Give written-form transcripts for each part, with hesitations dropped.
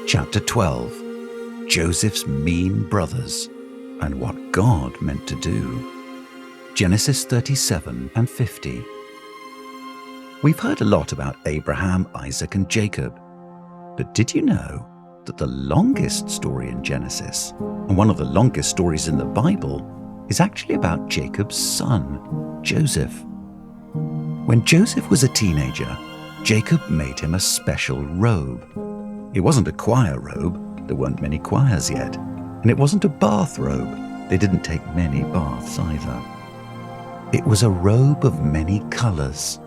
Chapter 12. Joseph's mean brothers and what God meant to do. Genesis 37 and 50. We've heard a lot about Abraham, Isaac, and Jacob. But did you know that the longest story in Genesis, and one of the longest stories in the Bible, is actually about Jacob's son, Joseph? When Joseph was a teenager, Jacob made him a special robe. It wasn't a choir robe, there weren't many choirs yet, and it wasn't a bath robe, they didn't take many baths either. It was a robe of many colors.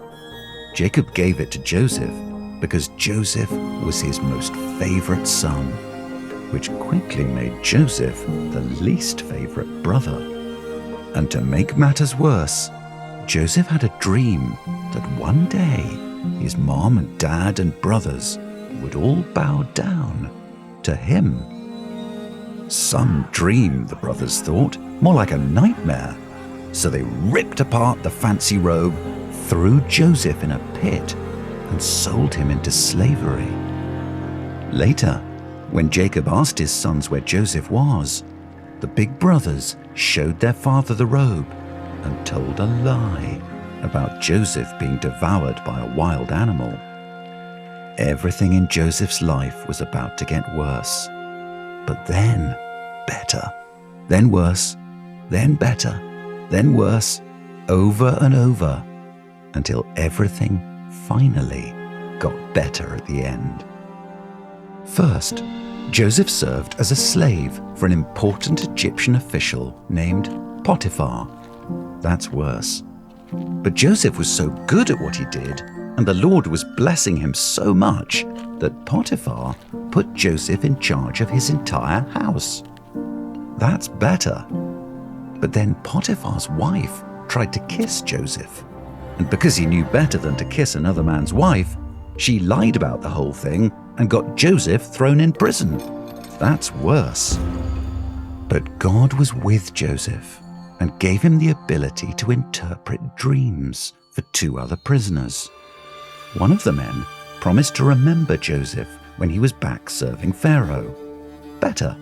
Jacob gave it to Joseph because Joseph was his most favorite son, which quickly made Joseph the least favorite brother. And to make matters worse, Joseph had a dream that one day his mom and dad and brothers would all bow down to him. Some dream, the brothers thought, more like a nightmare. So they ripped apart the fancy robe, threw Joseph in a pit, and sold him into slavery. Later, when Jacob asked his sons where Joseph was, the big brothers showed their father the robe and told a lie about Joseph being devoured by a wild animal. Everything in Joseph's life was about to get worse, but then better, then worse, then better, then worse, over and over, until everything finally got better at the end. First, Joseph served as a slave for an important Egyptian official named Potiphar. That's worse. But Joseph was so good at what he did, and the Lord was blessing him so much, that Potiphar put Joseph in charge of his entire house. That's better. But then Potiphar's wife tried to kiss Joseph. And because he knew better than to kiss another man's wife, she lied about the whole thing and got Joseph thrown in prison. That's worse. But God was with Joseph and gave him the ability to interpret dreams for two other prisoners. One of the men promised to remember Joseph when he was back serving Pharaoh. Better.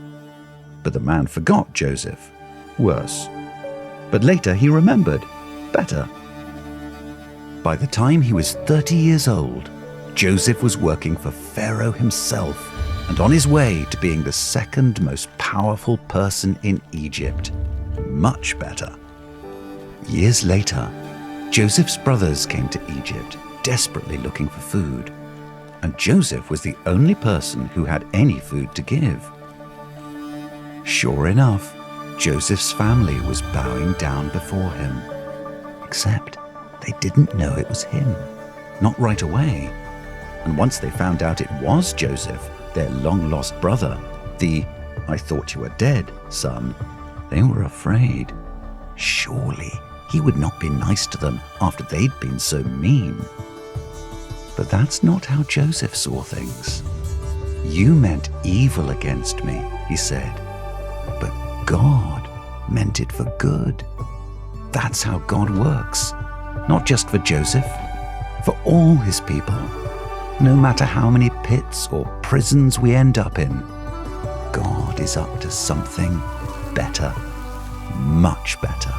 But the man forgot Joseph. Worse. But later he remembered. Better. By the time he was 30 years old, Joseph was working for Pharaoh himself and on his way to being the second most powerful person in Egypt. Much better. Years later, Joseph's brothers came to Egypt, desperately looking for food, and Joseph was the only person who had any food to give. Sure enough, Joseph's family was bowing down before him, except they didn't know it was him, not right away. And once they found out it was Joseph, their long-lost brother, the "I thought you were dead" son, they were afraid. Surely he would not be nice to them after they'd been so mean. But that's not how Joseph saw things. "You meant evil against me," he said, "but God meant it for good." That's how God works. Not just for Joseph, for all his people. No matter how many pits or prisons we end up in, God is up to something better, much better.